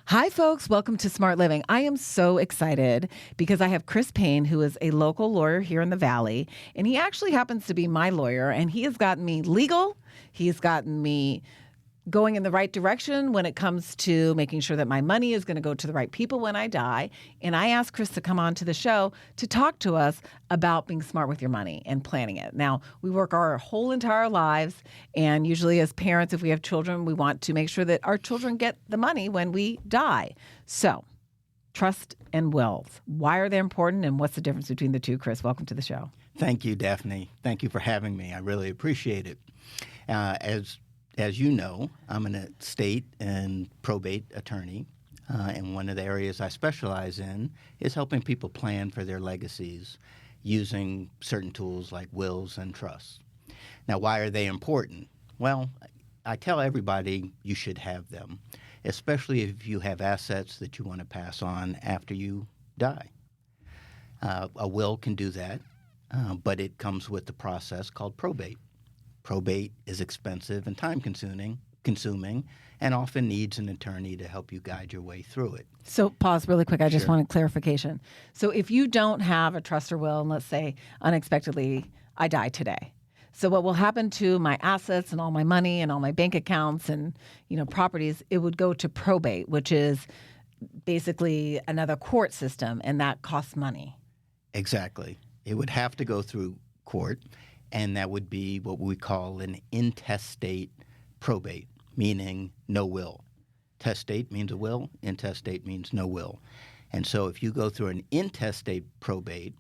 Hi, folks. Welcome to Smart Living. I am so excited because I have Chris Payne, who is a local lawyer here in the Valley, and he actually happens to be my lawyer, and he has gotten me legal. He's gotten me going in the right direction when it comes to making sure that my money is going to go to the right people when I die. And I asked Chris to come on to the show to talk to us about being smart with your money and planning it. Now, we work our whole entire lives, and usually as parents, if we have children, we want to make sure that our children get the money when we die. So, trust and wills. Why are they important, and what's the difference between the two? Chris, welcome to the show. Thank you, Daphne. Thank you for having me. I really appreciate it. As you know, I'm an estate and probate attorney, and one of the areas I specialize in is helping people plan for their legacies using certain tools like wills and trusts. Now, why are they important? Well, I tell everybody you should have them, especially if you have assets that you want to pass on after you die. A will can do that, but it comes with the process called probate. Probate is expensive and time-consuming, and often needs an attorney to help you guide your way through it. So pause really quick. I just Sure. wanted clarification. So if you don't have a trust or will, and let's say unexpectedly I die today, so what will happen to my assets and all my money and all my bank accounts and properties? It would go to probate, which is basically another court system, and that costs money. Exactly. It would have to go through court, and that would be what we call an intestate probate, meaning no will. Testate means a will, intestate means no will. And so if you go through an intestate probate,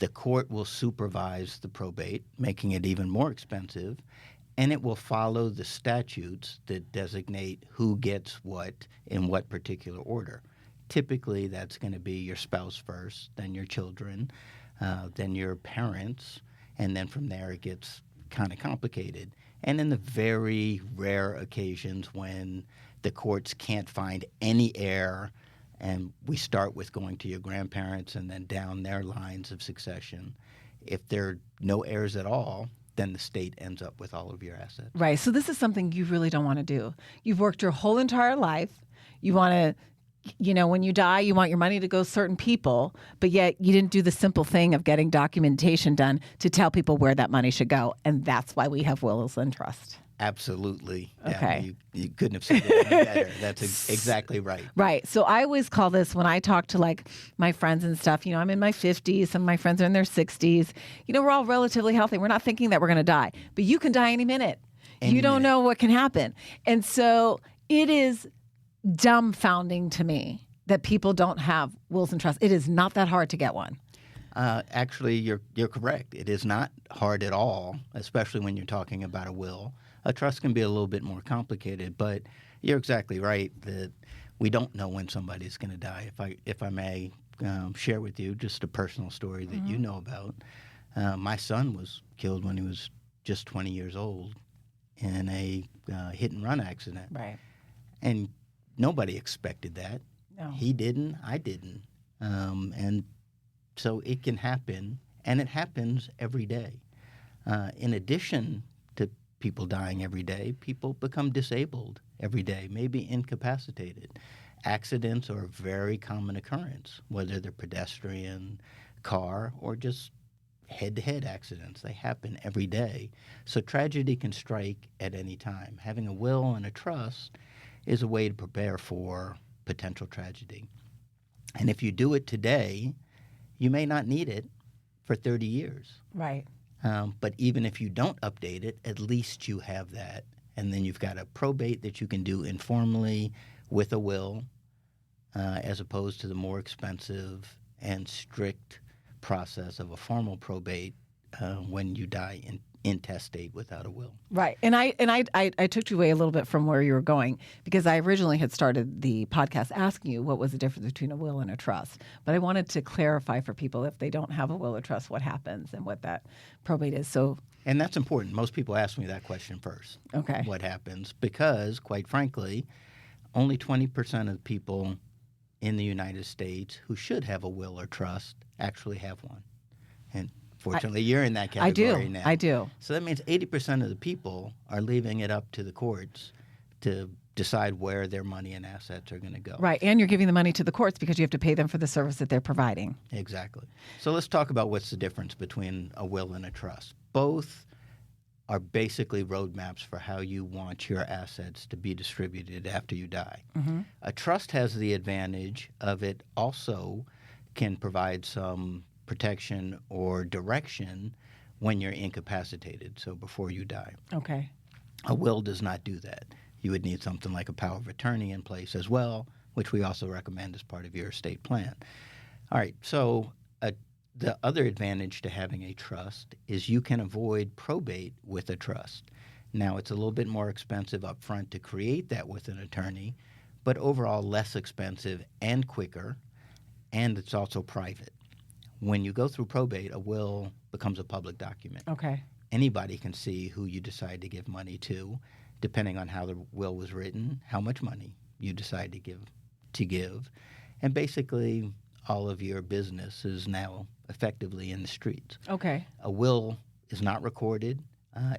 the court will supervise the probate, making it even more expensive, and it will follow the statutes that designate who gets what in what particular order. Typically, that's going to be your spouse first, then your children, then your parents, and then from there it gets kind of complicated. And in the very rare occasions when the courts can't find any heir, and we start with going to your grandparents and then down their lines of succession, if there are no heirs at all, then the state ends up with all of your assets. Right. So this is something you really don't want to do. You've worked your whole entire life. You want to when you die, you want your money to go certain people, but yet you didn't do the simple thing of getting documentation done to tell people where that money should go. And that's why we have wills and trust. Absolutely. Okay. Yeah, you couldn't have said it any better. That's exactly right. Right. So I always call this, when I talk to like my friends and stuff, I'm in my 50s, some of my friends are in their 60s. We're all relatively healthy. We're not thinking that we're going to die, but you can die any minute. You don't know what can happen. And so it is dumbfounding to me that people don't have wills and trusts. It is not that hard to get one. Actually, you're correct. It is not hard at all, especially when you're talking about a will. A trust can be a little bit more complicated, but you're exactly right that we don't know when somebody's going to die. If I may share with you just a personal story that you know about. My son was killed when he was just 20 years old in a hit-and-run accident. Right. And nobody expected that. No. He didn't. I didn't. And so it can happen, and it happens every day. In addition to people dying every day, people become disabled every day, maybe incapacitated. Accidents are a very common occurrence, whether they're pedestrian, car, or just head-to-head accidents. They happen every day. So tragedy can strike at any time. Having a will and a trust is a way to prepare for potential tragedy. And if you do it today, you may not need it for 30 years. Right. But even if you don't update it, at least you have that. And then you've got a probate that you can do informally with a will, as opposed to the more expensive and strict process of a formal probate when you die intestate without a will. Right. And I took you away a little bit from where you were going, because I originally had started the podcast asking you what was the difference between a will and a trust. But I wanted to clarify for people, if they don't have a will or trust, what happens and what that probate is. And that's important. Most people ask me that question first. Okay. What happens? Because, quite frankly, only 20% of people in the United States who should have a will or trust actually have one. And fortunately, you're in that category now. I do. So that means 80% of the people are leaving it up to the courts to decide where their money and assets are going to go. Right. And you're giving the money to the courts because you have to pay them for the service that they're providing. Exactly. So let's talk about what's the difference between a will and a trust. Both are basically roadmaps for how you want your assets to be distributed after you die. Mm-hmm. A trust has the advantage of it also can provide some protection or direction when you're incapacitated, so before you die. Okay. A will does not do that. You would need something like a power of attorney in place as well, which we also recommend as part of your estate plan. All right, so the other advantage to having a trust is you can avoid probate with a trust. Now, it's a little bit more expensive up front to create that with an attorney, but overall less expensive and quicker, and it's also private. When you go through probate, a will becomes a public document. Okay. Anybody can see who you decide to give money to, depending on how the will was written, how much money you decide to give, and basically all of your business is now effectively in the streets. Okay. A will is not recorded.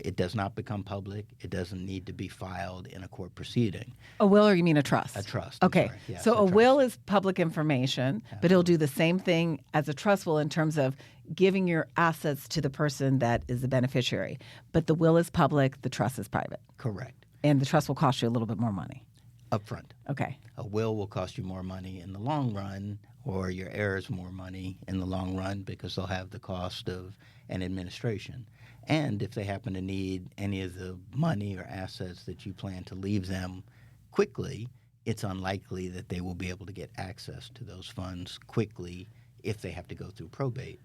It does not become public. It doesn't need to be filed in a court proceeding. A will, or you mean a trust? A trust. Okay. Yes, so a trust. will is public information, but it'll do the same thing as a trust will in terms of giving your assets to the person that is the beneficiary. But the will is public, the trust is private. Correct. And the trust will cost you a little bit more money. Up front. Okay. A will cost you more money in the long run, or your heirs more money in the long run because they'll have the cost of an administration. And if they happen to need any of the money or assets that you plan to leave them quickly, it's unlikely that they will be able to get access to those funds quickly if they have to go through probate.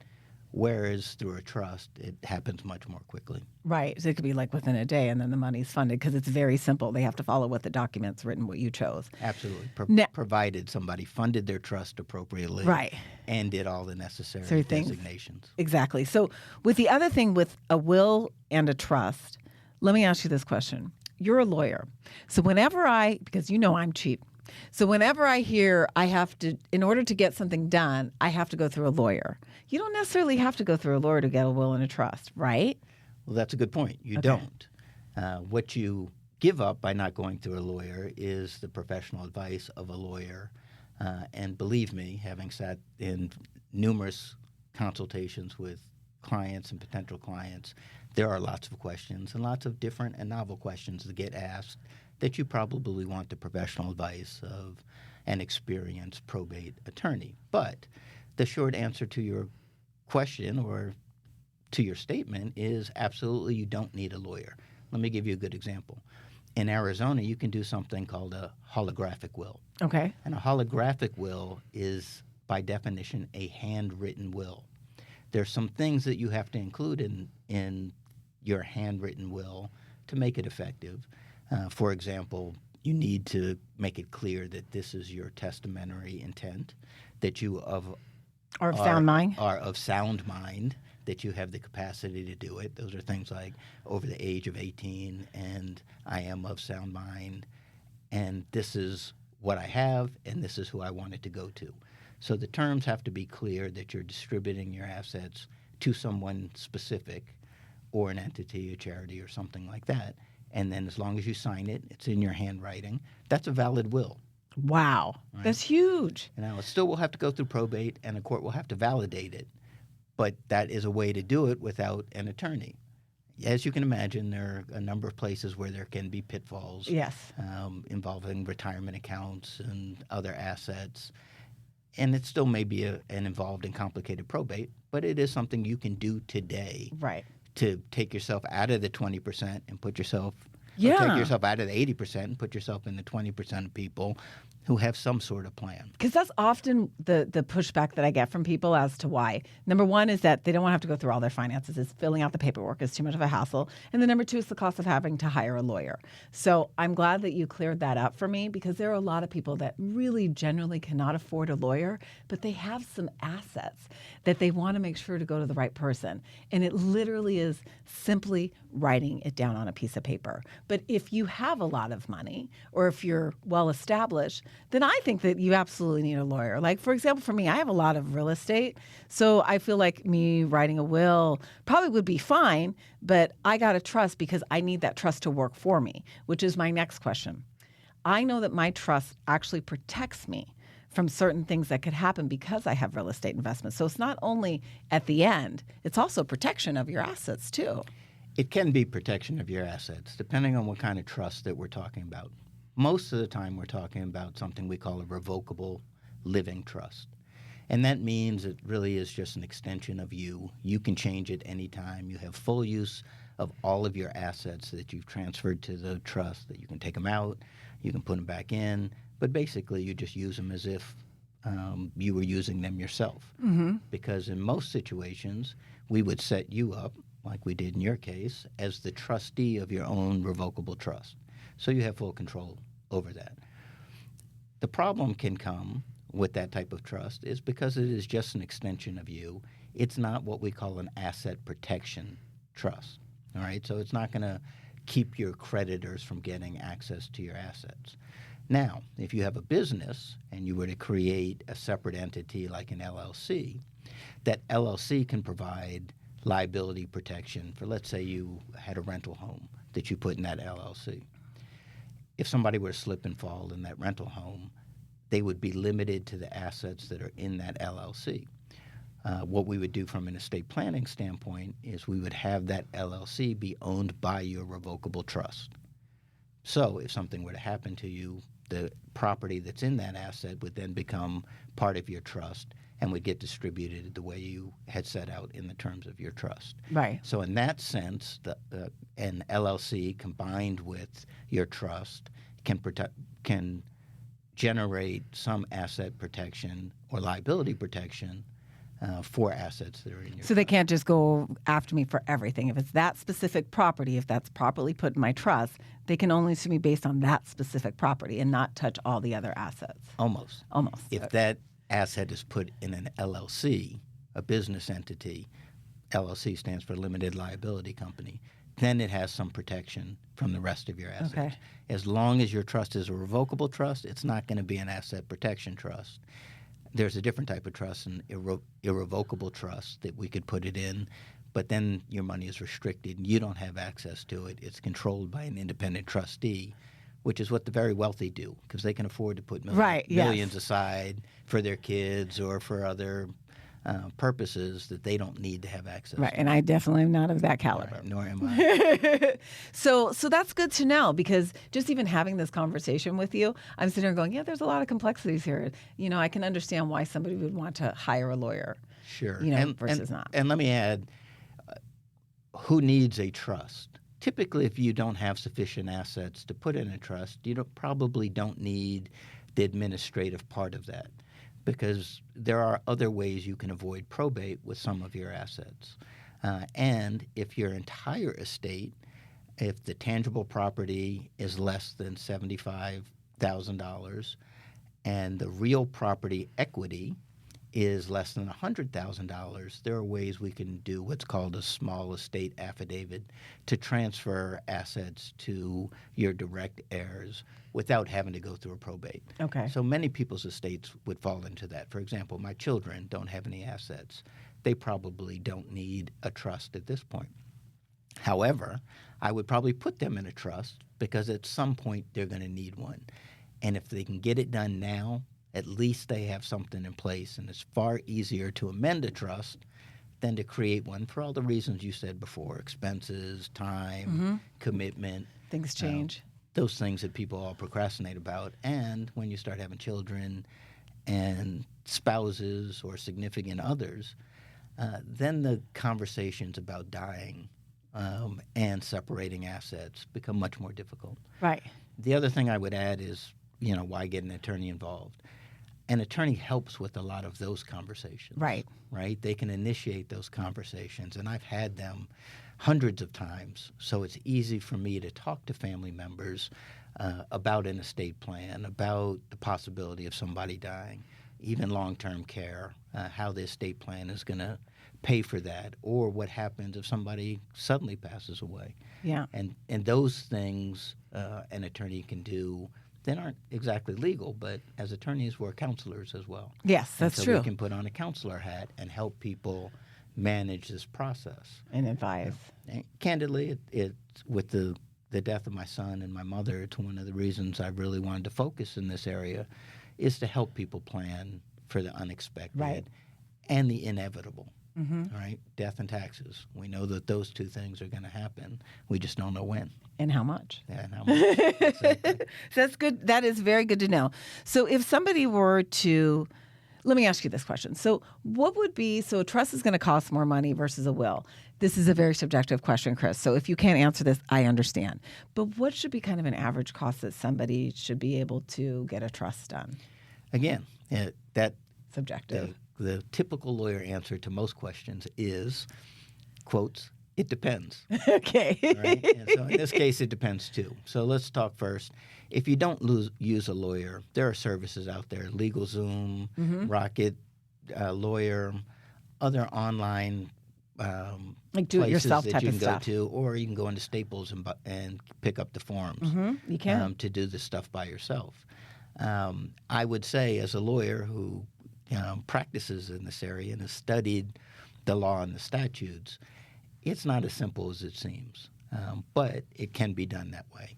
Whereas through a trust, it happens much more quickly. Right. So it could be like within a day and then the money's funded because it's very simple. They have to follow what the document's written, what you chose. Absolutely. Now, provided somebody funded their trust appropriately. Right. And did all the necessary things. designations. Exactly. So with the other thing with a will and a trust, let me ask you this question. You're a lawyer. So because you know I'm cheap. So whenever I hear I have to, in order to get something done, I have to go through a lawyer. You don't necessarily have to go through a lawyer to get a will and a trust, right? Well, that's a good point. You Okay. don't. What you give up by not going through a lawyer is the professional advice of a lawyer. And believe me, having sat in numerous consultations with clients and potential clients, there are lots of questions and lots of different and novel questions that get asked that you probably want the professional advice of an experienced probate attorney. But the short answer to your question or to your statement is absolutely you don't need a lawyer. Let me give you a good example. In Arizona, you can do something called a holographic will. Okay. And a holographic will is, by definition, a handwritten will. There's some things that you have to include in your handwritten will to make it effective. For example, you need to make it clear that this is your testamentary intent, that you Or of sound mind. Are of sound mind, that you have the capacity to do it. Those are things like over the age of 18 and I am of sound mind, and this is what I have, and this is who I want it to go to. So the terms have to be clear that you're distributing your assets to someone specific or an entity, a charity, or something like that. And then as long as you sign it, it's in your handwriting, that's a valid will. Wow. Right. That's huge. Now, it still will have to go through probate, and a court will have to validate it. But that is a way to do it without an attorney. As you can imagine, there are a number of places where there can be pitfalls. Yes. Involving retirement accounts and other assets. And it still may be an involved and complicated probate, but it is something you can do today. Right. To take yourself out of the 20% and put yourself, Yeah. or take yourself out of the 80% and put yourself in the 20% of people who have some sort of plan. Because that's often the pushback that I get from people as to why. Number one is that they don't want to have to go through all their finances. It's filling out the paperwork is too much of a hassle. And then number two is the cost of having to hire a lawyer. So I'm glad that you cleared that up for me because there are a lot of people that really generally cannot afford a lawyer, but they have some assets that they want to make sure to go to the right person. And it literally is simply writing it down on a piece of paper. But if you have a lot of money or if you're well established, then I think that you absolutely need a lawyer. Like, for example, for me, I have a lot of real estate. So I feel like me writing a will probably would be fine, but I got to trust because I need that trust to work for me, which is my next question. I know that my trust actually protects me from certain things that could happen because I have real estate investments. So it's not only at the end, it's also protection of your assets too. It can be protection of your assets, depending on what kind of trust that we're talking about. Most of the time, we're talking about something we call a revocable living trust. And that means it really is just an extension of you. You can change it anytime. You have full use of all of your assets that you've transferred to the trust, that you can take them out, you can put them back in, but basically you just use them as if you were using them yourself. Mm-hmm. Because in most situations, we would set you up, like we did in your case, as the trustee of your own revocable trust. So you have full control over that. The problem can come with that type of trust is because it is just an extension of you. It's not what we call an asset protection trust. All right, so it's not going to keep your creditors from getting access to your assets. Now, if you have a business and you were to create a separate entity like an LLC, that LLC can provide liability protection for, let's say you had a rental home that you put in that LLC. If somebody were to slip and fall in that rental home, they would be limited to the assets that are in that LLC. What we would do from an estate planning standpoint is we would have that LLC be owned by your revocable trust. So if something were to happen to you, the property that's in that asset would then become part of your trust and would get distributed the way you had set out in the terms of your trust. Right. So in that sense, an LLC combined with your trust can generate some asset protection or liability protection for assets that are in your trust. So they can't just go after me for everything. If it's that specific property, if that's properly put in my trust, they can only sue me based on that specific property and not touch all the other assets. Almost. If Okay. that asset is put in an LLC, a business entity, LLC stands for Limited Liability Company, then it has some protection from the rest of your assets. Okay. As long as your trust is a revocable trust, it's not going to be an asset protection trust. There's a different type of trust, an irrevocable trust that we could put it in, but then your money is restricted and you don't have access to it. It's controlled by an independent trustee, which is what the very wealthy do because they can afford to put millions aside for their kids or for other purposes that they don't need to have access to. Right, and I definitely am not of that caliber. Right, nor am I. So that's good to know because just even having this conversation with you, I'm sitting there going, yeah, there's a lot of complexities here. You know, I can understand why somebody would want to hire a lawyer. Sure. You know, versus not. And let me add, who needs a trust? Typically, if you don't have sufficient assets to put in a trust, you probably don't need the administrative part of that because there are other ways you can avoid probate with some of your assets. And if your entire estate, if the tangible property is less than $75,000 and the real property equity is less than $100,000, there are ways we can do what's called a small estate affidavit to transfer assets to your direct heirs without having to go through a probate. Okay. So many people's estates would fall into that. For example, my children don't have any assets. They probably don't need a trust at this point. However, I would probably put them in a trust because at some point they're going to need one. And if they can get it done now, at least they have something in place, and it's far easier to amend a trust than to create one for all the reasons you said before, expenses, time, commitment. Things change. Those things that people all procrastinate about. And when you start having children and spouses or significant others, then the conversations about dying and separating assets become much more difficult. Right. The other thing I would add is, why get an attorney involved? An attorney helps with a lot of those conversations. Right. Right? They can initiate those conversations, and I've had them hundreds of times, so it's easy for me to talk to family members about an estate plan, about the possibility of somebody dying, even long-term care, how the estate plan is going to pay for that, or what happens if somebody suddenly passes away. Yeah. And those things an attorney can do. They aren't exactly legal, but as attorneys, we're counselors as well. Yes, that's so true. We can put on a counselor hat and help people manage this process. And advise. And candidly, it's with the the death of my son and my mother, it's one of the reasons I really wanted to focus in this area, is to help people plan for the unexpected Right. and the inevitable. Mm-hmm. All right, death and taxes. We know that those two things are going to happen. We just don't know when. And how much? Yeah, and how much. Exactly. So that's good. That is very good to know. So if somebody were to, let me ask you this question. So what would be, so a trust is going to cost more money versus a will. This is a very subjective question, Chris. So if you can't answer this, I understand. But what should be kind of an average cost that somebody should be able to get a trust done? Again, that Subjective. the typical lawyer answer to most questions is, quotes, it depends. Okay. Right? And so in this case, it depends too. So let's talk first. If you don't use a lawyer, there are services out there, LegalZoom, Rocket, Lawyer, other online Like do-it-yourself places that type you of can go stuff. to, or you can go into Staples and pick up the forms You can. to do this stuff by yourself. I would say, as a lawyer who practices in this area and has studied the law and the statutes, it's not as simple as it seems, but it can be done that way.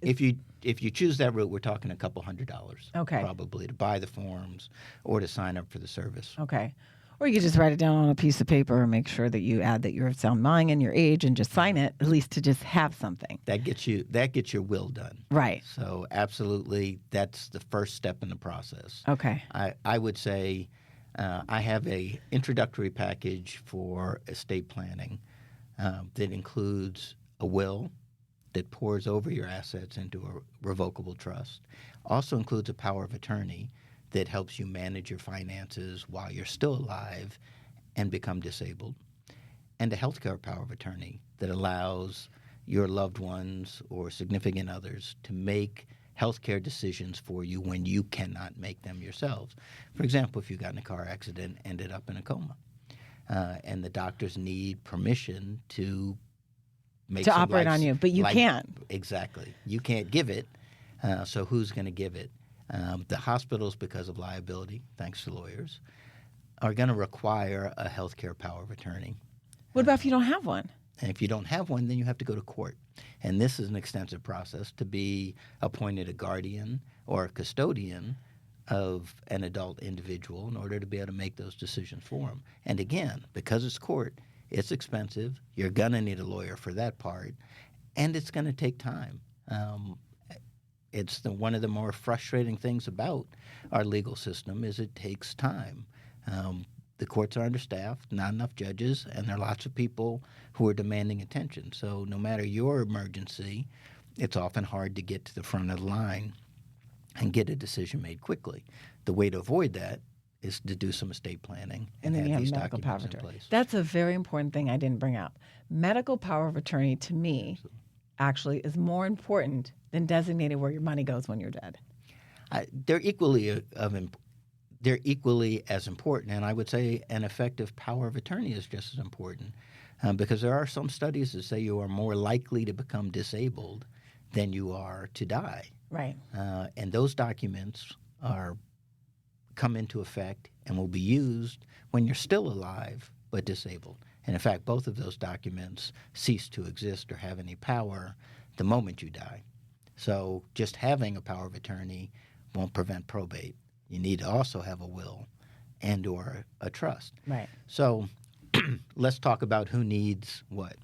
If you choose that route, we're talking a couple $100, Okay. probably, to buy the forms or to sign up for the service. Okay. Or you could just write it down on a piece of paper and make sure that you add that you're of sound mind and your age and just sign it, at least to just have something. That gets your will done. Right. So absolutely, that's the first step in the process. Okay. I would say I have a introductory package for estate planning that includes a will that pours over your assets into a revocable trust. Also includes a power of attorney that helps you manage your finances while you're still alive and become disabled, and a healthcare power of attorney that allows your loved ones or significant others to make healthcare decisions for you when you cannot make them yourselves. For example, if you got in a car accident and ended up in a coma, and the doctors need permission to make To some operate on you, but you can't. Exactly. You can't give it, so who's going to give it? The hospitals, because of liability, thanks to lawyers, are going to require a healthcare power of attorney. What about if you don't have one? And if you don't have one, then you have to go to court. And this is an extensive process to be appointed a guardian or a custodian of an adult individual in order to be able to make those decisions for them. And again, because it's court, it's expensive. You're going to need a lawyer for that part, and it's going to take time. It's one of the more frustrating things about our legal system is it takes time. The courts are understaffed, not enough judges, and there are lots of people who are demanding attention. So no matter your emergency, it's often hard to get to the front of the line and get a decision made quickly. The way to avoid that is to do some estate planning and then have you have these medical power documents of in attorney. place. That's a very important thing I didn't bring up. Medical power of attorney, to me, actually is more important than designating where your money goes when you're dead. They're equally as important, and I would say an effective power of attorney is just as important, because there are some studies that say you are more likely to become disabled than you are to die. Right. And those documents come into effect and will be used when you're still alive but disabled. And in fact, both of those documents cease to exist or have any power the moment you die. So just having a power of attorney won't prevent probate. You need to also have a will and or a trust. Right. So let's talk about who needs what.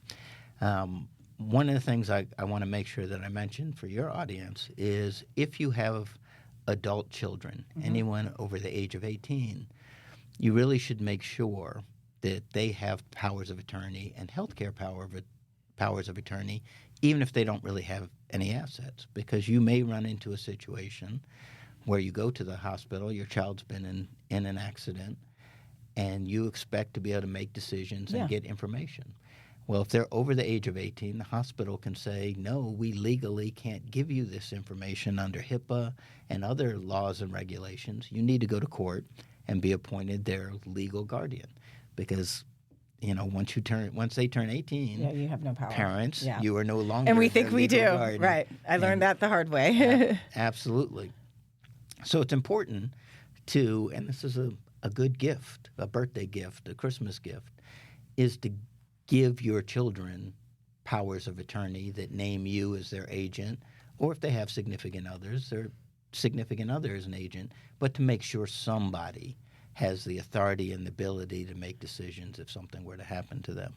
One of the things I want to make sure that I mention for your audience is if you have adult children, anyone over the age of 18, you really should make sure that they have powers of attorney and healthcare powers of attorney, even if they don't really have any assets, because you may run into a situation where you go to the hospital, your child's been in an accident, and you expect to be able to make decisions and get information. Well, if they're over the age of 18, the hospital can say, no, we legally can't give you this information under HIPAA and other laws and regulations. You need to go to court and be appointed their legal guardian, because once they turn 18, you have no power. Parents, Yeah. you are no longer And we think their we do. legal guardian. Right. I learned that the hard way. Absolutely. So it's important to, and this is a good gift, a birthday gift, a Christmas gift, is to give your children powers of attorney that name you as their agent, or if they have significant others, their significant other is an agent, but to make sure somebody has the authority and the ability to make decisions if something were to happen to them.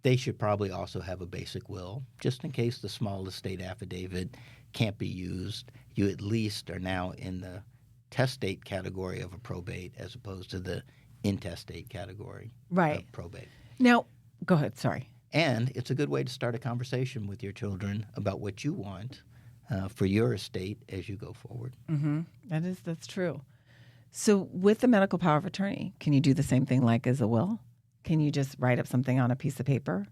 They should probably also have a basic will, just in case the small estate affidavit can't be used. You at least are now in the testate category of a probate as opposed to the intestate category of probate. Now, go ahead, sorry. And it's a good way to start a conversation with your children about what you want for your estate as you go forward. Mm-hmm. That's true. So with the medical power of attorney, can you do the same thing like as a will? Can you just write up something on a piece of paper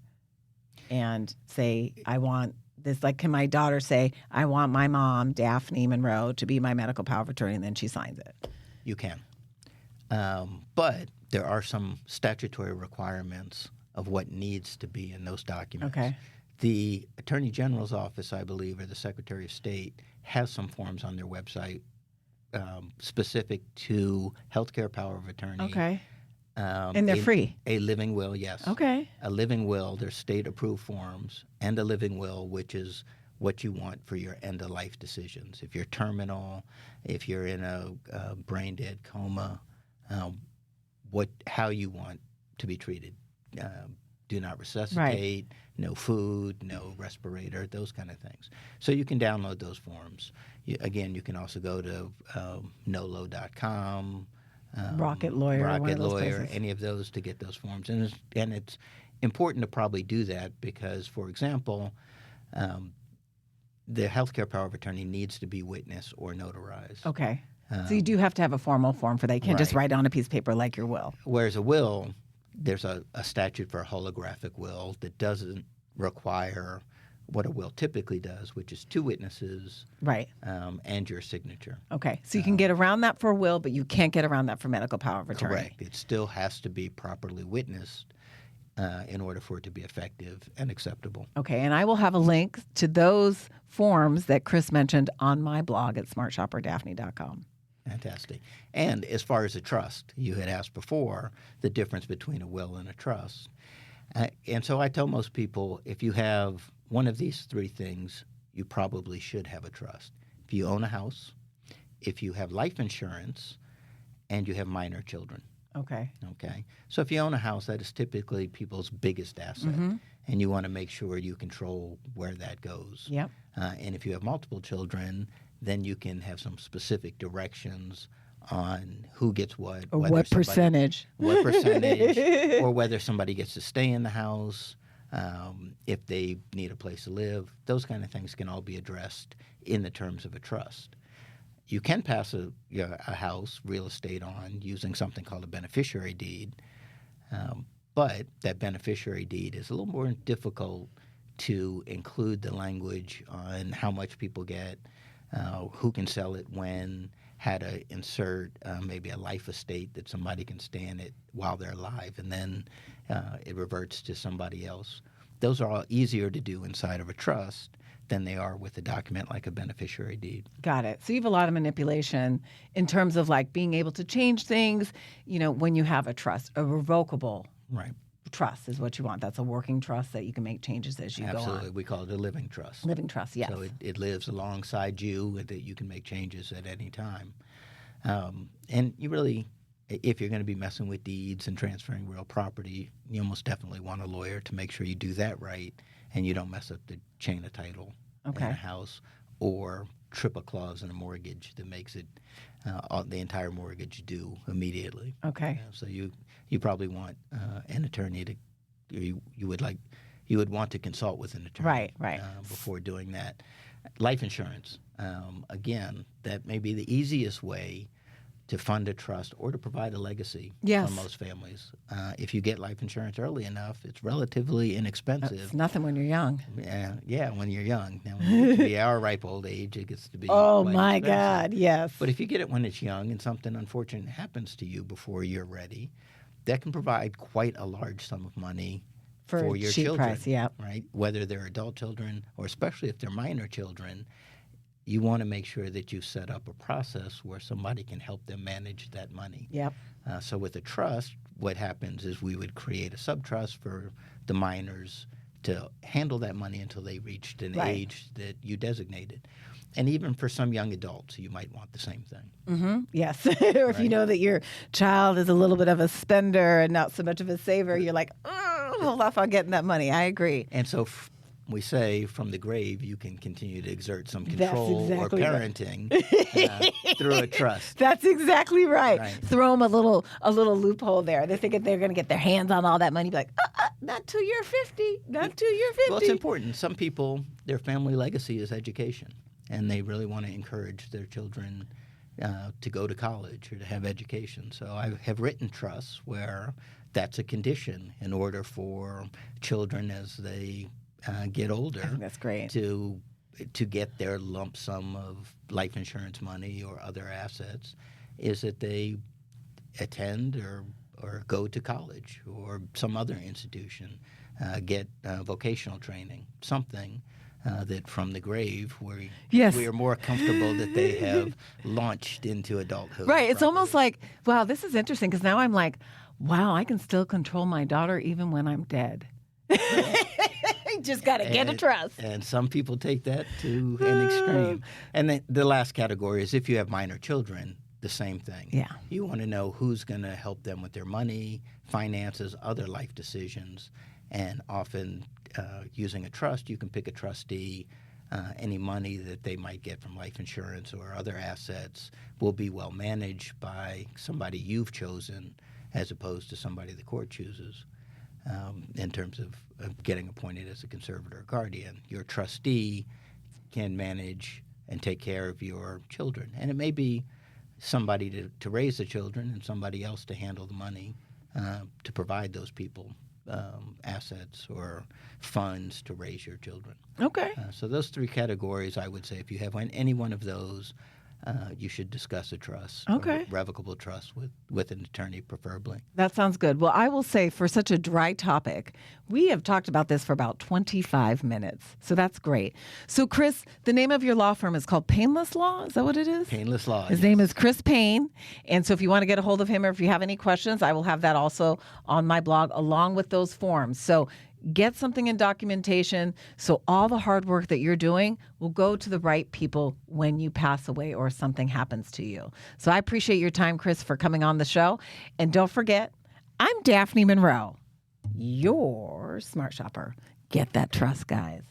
and say, I want this? Like, can my daughter say, I want my mom, Daphne Monroe, to be my medical power of attorney, and then she signs it? You can. But there are some statutory requirements of what needs to be in those documents. Okay. The Attorney General's office, I believe, or the Secretary of State has some forms on their website specific to healthcare power of attorney. Okay. And they're free? A living will, yes. Okay. A living will, there's state-approved forms, and a living will, which is what you want for your end-of-life decisions. If you're terminal, if you're in a brain-dead coma, how you want to be treated. Do not resuscitate, no food, no respirator, those kind of things. So you can download those forms. You can also go to nolo.com, Rocket Lawyer, any of those to get those forms. And it's important to probably do that because, for example, the healthcare power of attorney needs to be witnessed or notarized. Okay. So you do have to have a formal form for that. You can't just write on a piece of paper like your will. Whereas a will, there's a statute for a holographic will that doesn't require what a will typically does, which is 2 witnesses and your signature. Okay. So you can get around that for a will, but you can't get around that for medical power of attorney. Correct. It still has to be properly witnessed in order for it to be effective and acceptable. Okay. And I will have a link to those forms that Chris mentioned on my blog at smartshopperdaphne.com. Fantastic. And as far as a trust, you had asked before the difference between a will and a trust. And so I tell most people, if you have one of these 3 things, you probably should have a trust. If you own a house, if you have life insurance, and you have minor children. Okay. Okay. So if you own a house, that is typically people's biggest asset, and you want to make sure you control where that goes. Yep. And if you have multiple children, then you can have some specific directions on who gets what. Or what percentage. What percentage, or whether somebody gets to stay in the house, if they need a place to live. Those kind of things can all be addressed in the terms of a trust. You can pass a house, real estate on using something called a beneficiary deed, but that beneficiary deed is a little more difficult to include the language on how much people get, who can sell it when, how to insert maybe a life estate that somebody can stay in it while they're alive, and then it reverts to somebody else. Those are all easier to do inside of a trust than they are with a document like a beneficiary deed. Got it. So you have a lot of manipulation in terms of like being able to change things, when you have a trust, a revocable trust is what you want. That's a working trust that you can make changes as you go on. Absolutely. We call it a living trust. Living trust, yes. So it lives alongside you, that you can make changes at any time. And you really, if you're going to be messing with deeds and transferring real property, you almost definitely want a lawyer to make sure you do that right and you don't mess up the chain of title in a house or trip a clause in a mortgage that makes it the entire mortgage due immediately. Okay. So you probably want an attorney to you would want to consult with an attorney before doing that. Life insurance, again, that may be the easiest way to fund a trust or to provide a legacy for most families. If you get life insurance early enough, it's relatively inexpensive. It's nothing when you're young. Yeah, when you're young. Now, when you get to be our ripe old age, it gets to be oh quite my expensive. God, yes. But if you get it when it's young and something unfortunate happens to you before you're ready, that can provide quite a large sum of money for your cheap children. Price, yeah. Right? Whether they're adult children or especially if they're minor children, you want to make sure that you set up a process where somebody can help them manage that money. Yep. So with a trust, what happens is we would create a subtrust for the minors to handle that money until they reached an Right. age that you designated. And even for some young adults, you might want the same thing. Yes. Or if you Right. know that your child is a little bit of a spender and not so much of a saver, you're like, oh, hold off on getting that money. I agree. And so we say from the grave, you can continue to exert some That's control exactly or right. parenting through a trust. That's exactly right. Right. Throw them a little loophole there. They're thinking they're going to get their hands on all that money. Be like, not till you're 50. Not till you're 50. Well, it's important. Some people, their family legacy is education, and they really want to encourage their children to go to college or to have education. So I have written trusts where that's a condition in order for children as they get older. I think that's great. To get their lump sum of life insurance money or other assets is that they attend or go to college or some other institution, get vocational training, something that from the grave where Yes. we are more comfortable that they have launched into adulthood. Right. It's properly. almost like, wow, this is interesting because now I'm like, wow, I can still control my daughter even when I'm dead. Just got to get a trust. And some people take that to an extreme. And the last category is if you have minor children, the same thing. Yeah. You want to know who's going to help them with their money, finances, other life decisions. And often using a trust, you can pick a trustee. Any money that they might get from life insurance or other assets will be well managed by somebody you've chosen as opposed to somebody the court chooses. In terms of getting appointed as a conservator or guardian. Your trustee can manage and take care of your children. And it may be somebody to raise the children and somebody else to handle the money to provide those people assets or funds to raise your children. Okay. So those three categories, I would say, if you have any one of those, you should discuss a trust, Okay. a revocable trust with an attorney preferably. That sounds good. Well, I will say for such a dry topic, we have talked about this for about 25 minutes. So that's great. So, Chris, the name of your law firm is called Painless Law. Is that what it is? Painless Law. His yes. name is Chris Payne. And so if you want to get a hold of him or if you have any questions, I will have that also on my blog along with those forms. So get something in documentation so all the hard work that you're doing will go to the right people when you pass away or something happens to you. So I appreciate your time, Chris, for coming on the show. And don't forget, I'm Daphne Monroe, your smart shopper. Get that trust, guys.